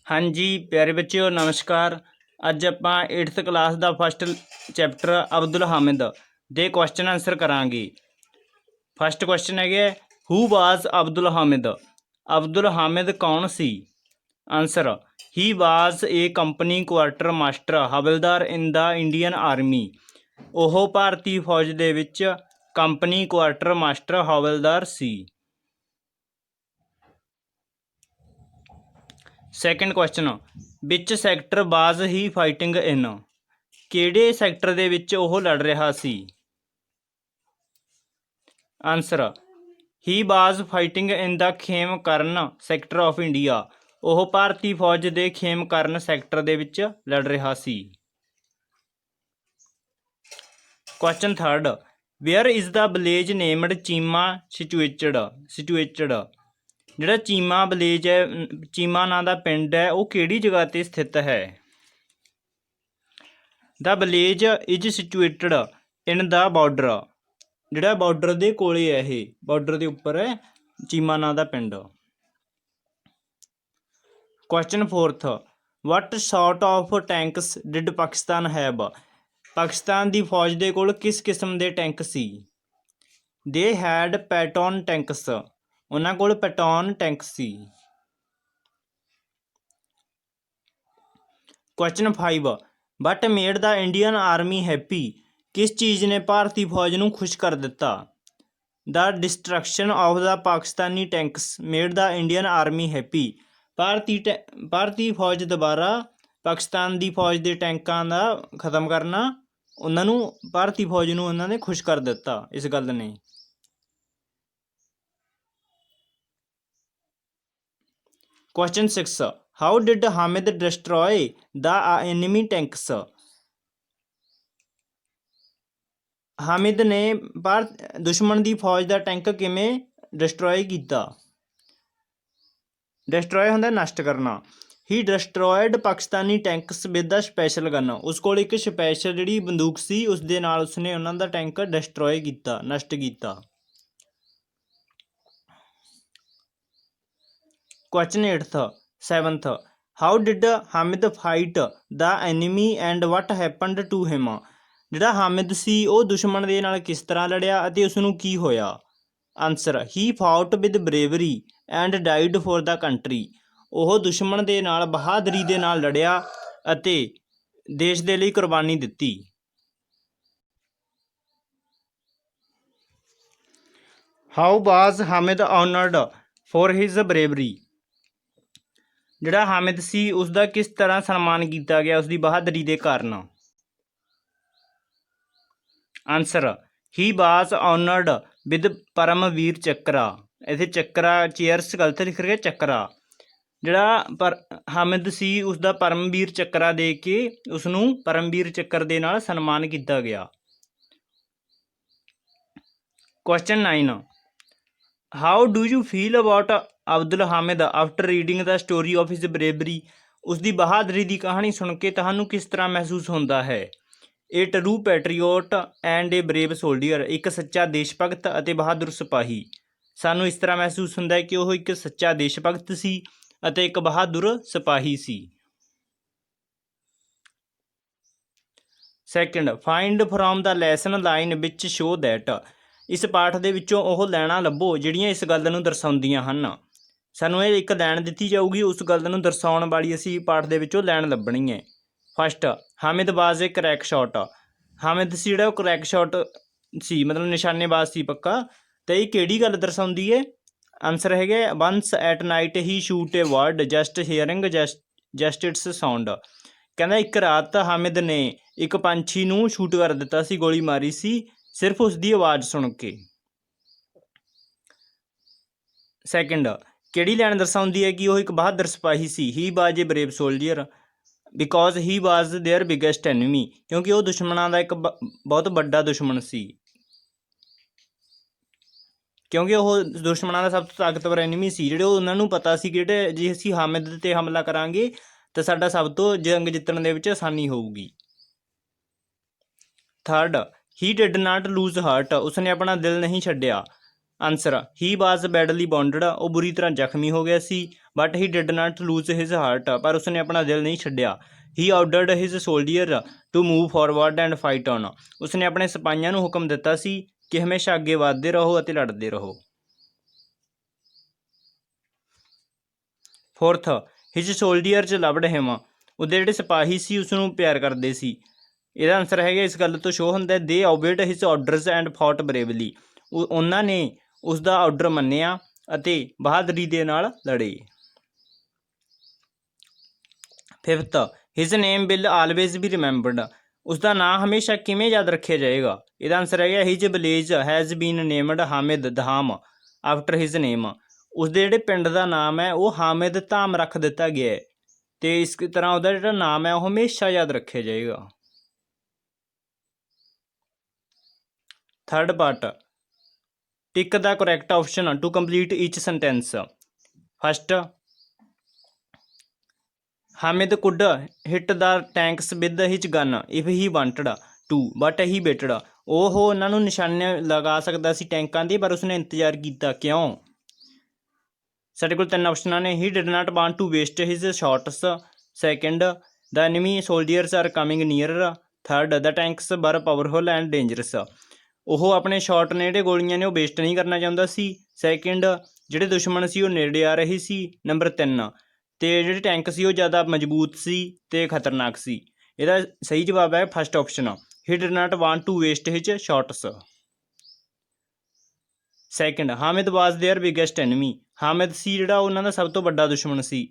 हाँ जी प्यारे बच्चों नमस्कार। अज ਆਪਾਂ 8th क्लास ਦਾ फस्ट चैप्टर अब्दुल हामिद ਦੇ क्वेश्चन आंसर करांगे। फस्ट क्वेश्चन है हू वाज अब्दुल हामिद। अब्दुल हामिद कौन सी। Answer he was a company quarter master havildar in the Indian army. ਉਹ ਭਾਰਤੀ ਫੌਜ ਦੇ ਵਿੱਚ ਕੰਪਨੀ ਕੁਆਰਟਰ ਮਾਸਟਰ ਹਵਲਦਾਰ ਸੀ। Second question which sector was he fighting in. ਕਿਹੜੇ ਸੈਕਟਰ ਦੇ ਵਿੱਚ ਉਹ ਲੜ ਰਿਹਾ ਸੀ। Answer he was fighting in the Khemkaran sector of India. ਉਹ ਭਾਰਤੀ ਫੌਜ ਦੇ ਖੇਮਕਰਨ ਸੈਕਟਰ ਦੇ ਵਿੱਚ ਲੜ ਰਿਹਾ ਸੀ। Question third where is the village named Cheema situated. ਜਿਹੜਾ ਚੀਮਾ ਵਿਲੇਜ ਹੈ, ਚੀਮਾ ਨਾਂ ਦਾ ਪਿੰਡ ਹੈ, ਉਹ ਕਿਹੜੀ ਜਗ੍ਹਾ 'ਤੇ ਸਥਿਤ ਹੈ। The village is situated in the border. ਜਿਹੜਾ ਬਾਰਡਰ ਦੇ ਕੋਲੇ ਹੈ, ਇਹ ਬਾਰਡਰ ਦੇ ਉੱਪਰ ਹੈ ਚੀਮਾ ਨਾਂ ਦਾ ਪਿੰਡ। Question fourth what sort of tanks did Pakistan have. Pakistan ਦੀ ਫੌਜ ਦੇ ਕੋਲ ਕਿਸ ਕਿਸਮ ਦੇ ਟੈਂਕ ਸੀ। ਦੇ ਹੈਡ ਪੈਟੋਨ ਟੈਂਕਸ। ਉਹਨਾਂ ਕੋਲ ਪੈਟੋਨ ਟੈਂਕ ਸੀ। Question 5 what made the Indian army happy. ਕਿਸ ਚੀਜ਼ ਨੇ ਭਾਰਤੀ ਫੌਜ ਨੂੰ ਖੁਸ਼ ਕਰ ਦਿੱਤਾ। The destruction of the Pakistani tanks made the Indian army happy. ਭਾਰਤੀ ਫੌਜ ਦੁਬਾਰਾ ਪਾਕਿਸਤਾਨ ਦੀ ਫੌਜ ਦੇ ਟੈਂਕਾਂ ਦਾ ਖਤਮ ਕਰਨਾ ਉਹਨਾਂ ਨੂੰ ਭਾਰਤੀ ਫੌਜ ਨੂੰ ਉਹਨਾਂ ਨੇ ਖੁਸ਼ ਕਰ ਦਿੱਤਾ ਇਸ ਗੱਲ ਨੇ। Question 6 how did Hamid destroy the enemy tanks. Hamid ਨੇ ਦੁਸ਼ਮਣ ਦੀ ਫੌਜ ਦਾ ਟੈਂਕ ਕਿਵੇਂ ਡਿਸਟਰੋਏ ਕੀਤਾ। ਡਿਸਟਰੋਏ ਹੁੰਦਾ ਨਸ਼ਟ ਕਰਨਾ। He destroyed Pakistani tanks with the special gun. ਉਸ ਕੋਲ ਇੱਕ ਸਪੈਸ਼ਲ ਜਿਹੜੀ ਬੰਦੂਕ ਸੀ ਉਸ ਦੇ ਨਾਲ ਉਸਨੇ ਉਹਨਾਂ ਦਾ ਟੈਂਕ ਡਿਸਟਰੋਏ ਕੀਤਾ, ਨਸ਼ਟ ਕੀਤਾ। Question 7 how did Hamid fight the enemy and what happened to him. ਜਿਹੜਾ ਹਾਮਿਦ ਸੀ ਉਹ ਦੁਸ਼ਮਣ ਦੇ ਨਾਲ ਕਿਸ ਤਰ੍ਹਾਂ ਲੜਿਆ ਅਤੇ ਉਸ ਨੂੰ ਕੀ ਹੋਇਆ। Answer he fought with bravery and died for the country. ਉਹ ਦੁਸ਼ਮਣ ਦੇ ਨਾਲ ਬਹਾਦਰੀ ਦੇ ਨਾਲ ਲੜਿਆ ਅਤੇ ਦੇਸ਼ ਦੇ ਲਈ ਕੁਰਬਾਨੀ ਦਿੱਤੀ। How was Hamid honoured for his bravery. ਜਿਹੜਾ ਹਾਮਿਦ ਸੀ ਉਸ ਦਾ ਕਿਸ ਤਰ੍ਹਾਂ ਸਨਮਾਨ ਕੀਤਾ ਗਿਆ ਉਸਦੀ ਬਹਾਦਰੀ ਦੇ ਕਾਰਨ। Answer he was honoured with Paramvir Chakra. ਇੱਥੇ ਚੱਕਰਾ ਚੇਅਰਸ ਗਲਤ ਲਿਖ ਰਿਹਾ ਚੱਕਰਾ। ਜਿਹੜਾ ਹਾਮਿਦ ਸੀ ਉਸ ਦਾ ਪਰਮਵੀਰ ਚੱਕਰਾ ਦੇ ਕੇ ਉਸਨੂੰ ਪਰਮਵੀਰ ਚੱਕਰ ਦੇ ਨਾਲ ਸਨਮਾਨ ਕੀਤਾ ਗਿਆ। Question 9 how do you feel about Abdul Hamid after reading the story of his bravery. ਉਸਦੀ ਬਹਾਦਰੀ ਦੀ ਕਹਾਣੀ ਸੁਣ ਕੇ ਤੁਹਾਨੂੰ ਕਿਸ ਤਰ੍ਹਾਂ ਮਹਿਸੂਸ ਹੁੰਦਾ ਹੈ। ਏ true ਪੈਟਰੀਓਟ and A brave soldier. ਇੱਕ ਸੱਚਾ ਦੇਸ਼ ਭਗਤ ਅਤੇ ਬਹਾਦਰ ਸਿਪਾਹੀ। ਸਾਨੂੰ ਇਸ ਤਰ੍ਹਾਂ ਮਹਿਸੂਸ ਹੁੰਦਾ ਹੈ ਕਿ ਉਹ ਇੱਕ ਸੱਚਾ ਦੇਸ਼ ਭਗਤ ਸੀ ਅਤੇ ਇੱਕ ਬਹਾਦਰ ਸਿਪਾਹੀ ਸੀ। Second find from the lesson line ਵਿੱਚ ਸ਼ੋ ਦੈਟ। ਇਸ ਪਾਠ ਦੇ ਵਿੱਚੋਂ ਉਹ ਲਾਈਨਾਂ ਲੱਭੋ ਜਿਹੜੀਆਂ ਇਸ ਗੱਲ ਨੂੰ ਦਰਸਾਉਂਦੀਆਂ ਹਨ। ਸਾਨੂੰ ਇਹ ਇੱਕ ਲਾਈਨ ਦਿੱਤੀ ਜਾਊਗੀ, ਉਸ ਗੱਲ ਨੂੰ ਦਰਸਾਉਣ ਵਾਲੀ ਅਸੀਂ ਪਾਠ ਦੇ ਵਿੱਚੋਂ ਲਾਈਨ ਲੱਭਣੀ ਹੈ। First Hamid was a crack shot. Hamid ਸੀ ਜਿਹੜਾ ਉਹ ਕਰੈਕ ਸ਼ਾਟ ਸੀ, ਮਤਲਬ ਨਿਸ਼ਾਨੇਬਾਜ਼ ਸੀ ਪੱਕਾ। ਅਤੇ ਇਹ ਕਿਹੜੀ ਗੱਲ ਦਰਸਾਉਂਦੀ ਹੈ। ਆਨਸਰ ਹੈਗਾ once at night he shoot a word just hearing just its sound. ਕਹਿੰਦਾ ਇੱਕ ਰਾਤ ਹਾਮਿਦ ਨੇ ਇੱਕ ਪੰਛੀ ਨੂੰ ਸ਼ੂਟ ਕਰ ਦਿੱਤਾ ਸੀ, ਗੋਲੀ ਮਾਰੀ ਸੀ ਸਿਰਫ ਉਸਦੀ ਆਵਾਜ਼ ਸੁਣ ਕੇ। ਸੈਕਿੰਡ ਕਿਹੜੀ ਲਾਈਨ ਦਰਸਾਉਂਦੀ ਹੈ ਕਿ ਉਹ ਇੱਕ ਬਹਾਦਰ ਸਿਪਾਹੀ ਸੀ। He was a brave soldier because he was their biggest enemy. ਕਿਉਂਕਿ ਉਹ ਦੁਸ਼ਮਣਾਂ ਦਾ ਇੱਕ ਬਹੁਤ ਵੱਡਾ ਦੁਸ਼ਮਣ ਸੀ। ਕਿਉਂਕਿ ਉਹ ਦੁਸ਼ਮਣਾਂ ਦਾ ਸਭ ਤੋਂ ਤਾਕਤਵਰ ਐਨੀਮੀ ਸੀ। ਜਿਹੜੇ ਉਹਨਾਂ ਨੂੰ ਪਤਾ ਸੀ ਕਿ ਜੇ ਅਸੀਂ ਹਾਮਿਦ 'ਤੇ ਹਮਲਾ ਕਰਾਂਗੇ ਤਾਂ ਸਾਡਾ ਸਭ ਤੋਂ ਜੰਗ ਜਿੱਤਣ ਦੇ ਵਿੱਚ ਆਸਾਨੀ ਹੋਊਗੀ। Third he did not lose heart. ਉਸਨੇ ਆਪਣਾ ਦਿਲ ਨਹੀਂ ਛੱਡਿਆ। Answer he was badly wounded, ਉਹ ਬੁਰੀ ਤਰ੍ਹਾਂ ਜ਼ਖਮੀ ਹੋ ਗਿਆ ਸੀ। But he did not lose his heart, ਪਰ ਉਸਨੇ ਆਪਣਾ ਦਿਲ ਨਹੀਂ ਛੱਡਿਆ। He ordered his soldier to move forward and fight on, ਉਸਨੇ ਆਪਣੇ ਸਿਪਾਹੀਆਂ ਨੂੰ ਹੁਕਮ ਦਿੱਤਾ ਸੀ ਕਿ ਹਮੇਸ਼ਾ ਅੱਗੇ ਵੱਧਦੇ ਰਹੋ ਅਤੇ ਲੜਦੇ ਰਹੋ। ਫੋਰਥ, ਹਿਜ਼ ਸੋਲਡੀਅਰਜ਼ ਲਵਡ ਹਿਮ, ਉਹਦੇ ਜਿਹੜੇ ਸਿਪਾਹੀ ਸੀ ਉਸ ਨੂੰ ਪਿਆਰ ਕਰਦੇ ਸੀ। ਇਹਦਾ ਆਨਸਰ ਹੈਗਾ, ਇਸ ਗੱਲ ਤੋਂ ਸ਼ੋਅ ਹੁੰਦਾ ਦੇ ਓਬੇਡ ਹਿਜ਼ ਆਰਡਰਸ ਐਂਡ ਫੌਟ ਬਰੇਵਲੀ, ਉਹਨਾਂ ਨੇ ਉਸ ਦਾ ਆਰਡਰ ਮੰਨਿਆ ਅਤੇ ਬਹਾਦਰੀ ਦੇ ਨਾਲ ਲੜੇ। Fifth, his name will always be remembered, ਉਸਦਾ ਨਾਂ ਹਮੇਸ਼ਾ ਕਿਵੇਂ ਯਾਦ ਰੱਖਿਆ ਜਾਏਗਾ। ਇਹਦਾ ਆਨਸਰ ਹੈਗਾ his village has been named Hamid ਧਾਮ ਆਫਟਰ ਹਿਜ਼ ਨੇਮ, ਉਸਦੇ ਜਿਹੜੇ ਪਿੰਡ ਦਾ ਨਾਮ ਹੈ ਉਹ ਹਾਮਿਦ ਧਾਮ ਰੱਖ ਦਿੱਤਾ ਗਿਆ ਹੈ ਅਤੇ ਇਸ ਤਰ੍ਹਾਂ ਉਹਦਾ ਜਿਹੜਾ ਨਾਮ ਹੈ ਉਹ ਹਮੇਸ਼ਾ ਯਾਦ ਰੱਖਿਆ ਜਾਏਗਾ। Third part, tick the correct option to complete each sentence. First, Hamid could hit the tanks with his gun if he wanted to but he waited, ਉਹ ਉਹਨਾਂ ਨੂੰ ਨਿਸ਼ਾਨੇ ਲਗਾ ਸਕਦਾ ਸੀ ਟੈਂਕਾਂ ਦੇ, ਪਰ ਉਸਨੇ ਇੰਤਜ਼ਾਰ ਕੀਤਾ। ਕਿਉਂ? ਸਾਡੇ ਕੋਲ 3 ਆਪਸ਼ਨਾਂ ਨੇ। He did not want to waste his shots, second the enemy soldiers are coming near, third the tanks were powerful and dangerous, ਉਹ ਆਪਣੇ ਸ਼ਾਟ ਨੇ ਜਿਹੜੇ ਗੋਲੀਆਂ ਨੇ ਉਹ ਵੇਸਟ ਨਹੀਂ ਕਰਨਾ ਚਾਹੁੰਦਾ ਸੀ। ਸੈਕਿੰਡ, ਜਿਹੜੇ ਦੁਸ਼ਮਣ ਸੀ ਉਹ ਨੇੜੇ ਆ ਰਹੇ ਸੀ। ਨੰਬਰ 3, ਅਤੇ ਜਿਹੜੇ ਟੈਂਕ ਸੀ ਉਹ ਜ਼ਿਆਦਾ ਮਜ਼ਬੂਤ ਸੀ ਅਤੇ ਖਤਰਨਾਕ ਸੀ। ਇਹਦਾ ਸਹੀ ਜਵਾਬ ਹੈ first option, he did not want to waste his shots. Second, Hamid was their biggest enemy, Hamid ਸੀ ਜਿਹੜਾ ਉਹਨਾਂ ਦਾ ਸਭ ਤੋਂ ਵੱਡਾ ਦੁਸ਼ਮਣ ਸੀ।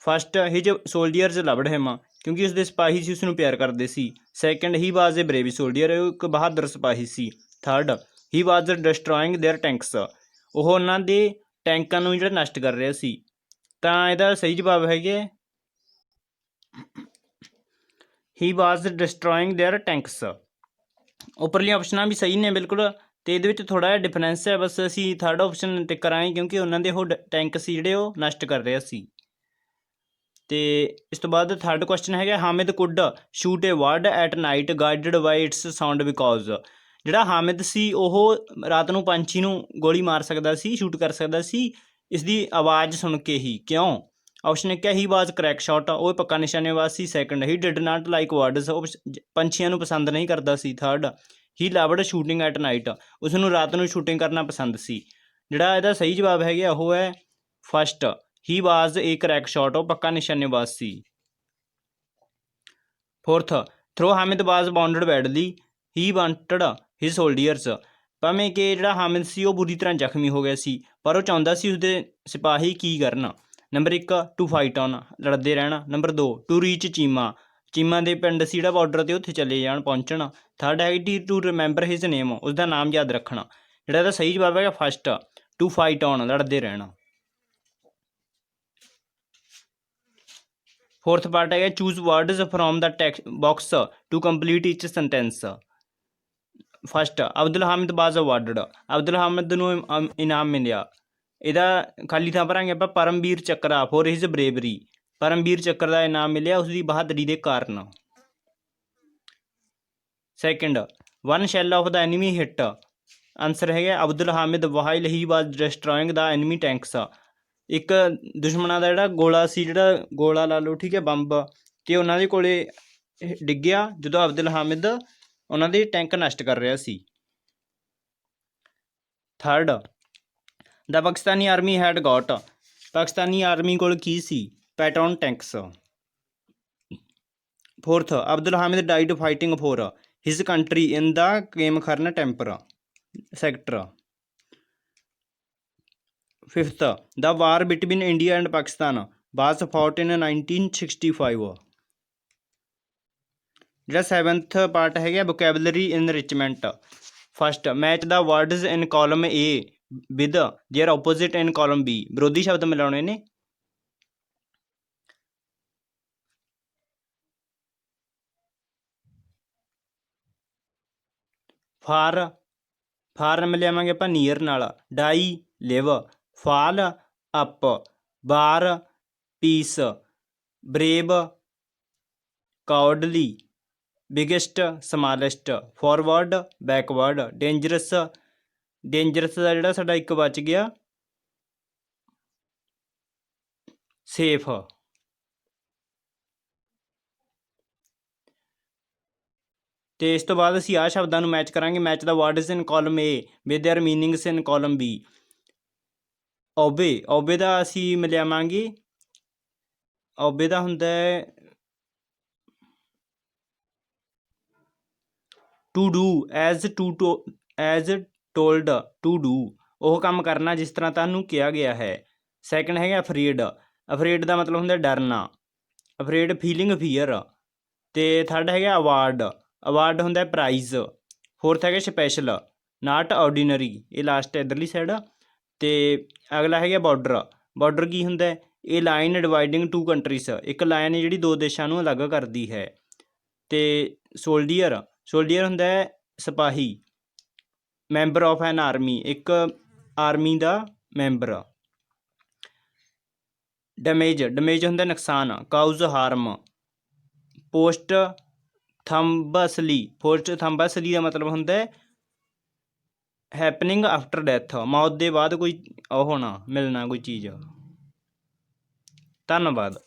First, his soldiers loved him, ਕਿਉਂਕਿ ਉਸਦੇ ਸਿਪਾਹੀ ਸੀ ਉਸਨੂੰ ਪਿਆਰ ਕਰਦੇ ਸੀ। Second, he was a brave soldier, ਉਹ ਇੱਕ ਬਹਾਦਰ ਸਿਪਾਹੀ ਸੀ। Third, he was destroying their tanks, ਉਹ ਉਹਨਾਂ ਦੇ ਟੈਂਕਾਂ ਨੂੰ ਜਿਹੜਾ ਨਸ਼ਟ ਕਰ ਰਿਹਾ ਸੀ। ਤਾਂ ਇਹਦਾ ਸਹੀ ਜਵਾਬ ਹੈਗਾ ਹੀ ਵਾਜ਼ ਡਿਸਟਰੋਇੰਗ ਦੇਅਰ ਟੈਂਕਸ। ਉੱਪਰਲੀਆਂ ਆਪਸ਼ਨਾਂ ਵੀ ਸਹੀ ਨੇ ਬਿਲਕੁਲ, ਅਤੇ ਇਹਦੇ ਵਿੱਚ ਥੋੜ੍ਹਾ ਜਿਹਾ ਡਿਫਰੈਂਸ ਹੈ। ਬਸ ਅਸੀਂ ਥਰਡ ਆਪਸ਼ਨ ਟਿਕ ਕਰਾਂਗੇ ਕਿਉਂਕਿ ਉਹਨਾਂ ਦੇ ਉਹ ਟੈਂਕ ਸੀ ਜਿਹੜੇ ਉਹ ਨਸ਼ਟ ਕਰ ਰਿਹਾ ਸੀ। ਅਤੇ ਇਸ ਤੋਂ ਬਾਅਦ ਥਰਡ ਕੁਐਸਚਨ ਹੈਗਾ, Hamid could shoot a word at night guided by its sound because, ਜਿਹੜਾ ਹਾਮਿਦ ਸੀ ਉਹ ਰਾਤ ਨੂੰ ਪੰਛੀ ਨੂੰ ਗੋਲੀ ਮਾਰ ਸਕਦਾ ਸੀ, ਸ਼ੂਟ ਕਰ ਸਕਦਾ ਸੀ ਇਸ ਦੀ ਆਵਾਜ਼ ਸੁਣ ਕੇ ਹੀ। ਕਿਉਂ? ਆਪਸ਼ਨ ਇੱਕ ਹੈ ਹੀ ਵਾਜ਼ ਕਰੈਕ ਸ਼ਾਟ, ਉਹ ਪੱਕਾ ਨਿਸ਼ਾਨੇਬਾਜ਼ ਸੀ। Second, he did not like words, ਉਹ ਪੰਛੀਆਂ ਨੂੰ ਪਸੰਦ ਨਹੀਂ ਕਰਦਾ ਸੀ। Third, he loved shooting at night, ਉਸ ਨੂੰ ਰਾਤ ਨੂੰ ਸ਼ੂਟਿੰਗ ਕਰਨਾ ਪਸੰਦ ਸੀ। ਜਿਹੜਾ ਇਹਦਾ ਸਹੀ ਜਵਾਬ ਹੈਗਾ ਉਹ ਹੈ first, he was a crack shot, ਉਹ ਪੱਕਾ ਨਿਸ਼ਾਨੇਬਾਜ਼ ਸੀ। Fourth, through Hamid was bounded badly he wanted his soldiers, ਭਾਵੇਂ ਕਿ ਜਿਹੜਾ ਹਾਮਿਦ ਸੀ ਉਹ ਬੁਰੀ ਤਰ੍ਹਾਂ ਜ਼ਖਮੀ ਹੋ ਗਿਆ ਸੀ, ਪਰ ਉਹ ਚਾਹੁੰਦਾ ਸੀ ਉਸਦੇ ਸਿਪਾਹੀ ਕੀ ਕਰਨ। ਨੰਬਰ 1, ਟੂ ਫਾਈਟ ਔਨ, ਲੜਦੇ ਰਹਿਣਾ। Number 2, to reach Cheema, Cheema ਦੇ ਪਿੰਡ ਸੀ ਜਿਹੜਾ ਬਾਰਡਰ 'ਤੇ ਉੱਥੇ ਚਲੇ ਜਾਣ, ਪਹੁੰਚਣ। ਥਰਡ ਹੈਗੀ ਟੂ ਰਿਮੈਂਬਰ ਹਿਜ਼ ਨੇਮ, ਉਸਦਾ ਨਾਮ ਯਾਦ ਰੱਖਣਾ। ਜਿਹੜਾ ਇਹਦਾ ਸਹੀ ਜਵਾਬ ਹੈਗਾ ਫਸਟ, ਟੂ ਫਾਈਟ ਔਨ, ਲੜਦੇ ਰਹਿਣਾ। ਫੋਰਥ ਪਾਰਟ ਹੈਗਾ, choose words from the text box to complete each sentence. First, Abdul Hamid was awarded, Abdul Hamid ਨੂੰ ਇਨਾਮ ਮਿਲਿਆ। ਇਹਦਾ ਖਾਲੀ ਥਾਂ ਭਰਾਂਗੇ ਆਪਾਂ, Paramvir Chakra for his bravery, Paramvir Chakra ਦਾ ਇਨਾਮ ਮਿਲਿਆ ਉਸਦੀ ਬਹਾਦਰੀ ਦੇ ਕਾਰਨ। Second, one shell of the enemy hit, answer ਹੈਗਾ Abdul Hamid while he was destroying the enemy tanks, ਇੱਕ ਦੁਸ਼ਮਣਾਂ ਦਾ ਜਿਹੜਾ ਗੋਲਾ ਸੀ, ਜਿਹੜਾ ਗੋਲਾ ਲਾ ਲਓ ਠੀਕ ਹੈ, ਬੰਬ, ਕਿ ਉਹਨਾਂ ਦੇ ਕੋਲ ਡਿੱਗਿਆ ਜਦੋਂ ਅਬਦੁਲ ਹਾਮਿਦ ਉਹਨਾਂ ਦੇ ਟੈਂਕ ਨਸ਼ਟ ਕਰ ਰਿਹਾ ਸੀ। Third, the Pakistani army had got, Pakistani army ਕੋਲ ਕੀ ਸੀ? Patton tanks. Fourth, Abdul Hamid died fighting for his country in the Khemkaran temper sector. Fifth, the war between India and Pakistan was fought in 1965। ਜਿਹੜਾ 7th ਪਾਰਟ ਹੈਗਾ, vocabulary enrichment. First, match the words in column A with their opposite in column B, ਵਿਰੋਧੀ ਸ਼ਬਦ ਮਿਲਾਉਣੇ ਨੇ। Far ਮਿਲਾਵਾਂਗੇ ਆਪਾਂ near ਨਾਲ, ਡਾਈ live, fall up, war peace, brave cowardly, biggest smallest, forward backward, dangerous dangerous ਦਾ ਜਿਹੜਾ ਸਾਡਾ ਇੱਕ ਬਚ ਗਿਆ, ਸੇਫ। ਤੇ ਇਸ ਤੋਂ ਬਾਅਦ ਅਸੀਂ ਆਹ ਸ਼ਬਦਾਂ ਨੂੰ ਮੈਚ ਕਰਾਂਗੇ। Match the words in column A with their meanings in column B. Obey ਦਾ ਅਸੀਂ ਮਿਲਾਵਾਂਗੇ, ਓਬੇ ਦਾ ਹੁੰਦਾ ਹੈ to do, as told to do, ਉਹ ਕੰਮ ਕਰਨਾ ਜਿਸ ਤਰ੍ਹਾਂ ਤੁਹਾਨੂੰ ਕਿਹਾ ਗਿਆ ਹੈ। ਸੈਕਿੰਡ ਹੈਗਾ ਅਫਰੇਡ ਦਾ ਮਤਲਬ ਹੁੰਦਾ ਡਰਨਾ, ਅਫਰੇਡ ਫੀਲਿੰਗ ਫੀਅਰ। ਤੇ ਥਰਡ ਹੈਗਾ ਅਵਾਰਡ ਹੁੰਦਾ ਪ੍ਰਾਈਜ਼। ਫੋਰਥ ਹੈਗਾ ਸਪੈਸ਼ਲ, ਨਾਟ ਆਰਡੀਨਰੀ, ਇਹ ਲਾਸਟ ਇੱਧਰਲੀ ਸਾਈਡ। ਤੇ ਅਗਲਾ ਹੈਗਾ ਬਾਰਡਰ ਕੀ ਹੁੰਦਾ, ਇਹ ਲਾਈਨ ਡਿਵਾਈਡਿੰਗ ਟੂ ਕੰਟਰੀਜ਼, ਇੱਕ ਲਾਈਨ ਜਿਹੜੀ ਦੋ ਦੇਸ਼ਾਂ ਨੂੰ ਅਲੱਗ ਕਰਦੀ ਹੈ। ਤੇ ਸੋਲਡੀਅਰ ਹੁੰਦਾ ਸਿਪਾਹੀ, ਮੈਂਬਰ ਆਫ ਐਨ ਆਰਮੀ, ਇੱਕ ਆਰਮੀ ਦਾ ਮੈਂਬਰ। ਡੈਮੇਜ ਹੁੰਦਾ ਨੁਕਸਾਨ, ਕਾਊਜ਼ ਹਾਰਮ। ਪੋਸਟ ਥੰਬਸਲੀ ਦਾ ਮਤਲਬ ਹੁੰਦਾ ਹੈਪਨਿੰਗ ਆਫਟਰ ਡੈਥ, ਮੌਤ ਦੇ ਬਾਅਦ ਕੋਈ ਉਹ ਹੋਣਾ, ਮਿਲਣਾ ਕੋਈ ਚੀਜ਼। ਧੰਨਵਾਦ।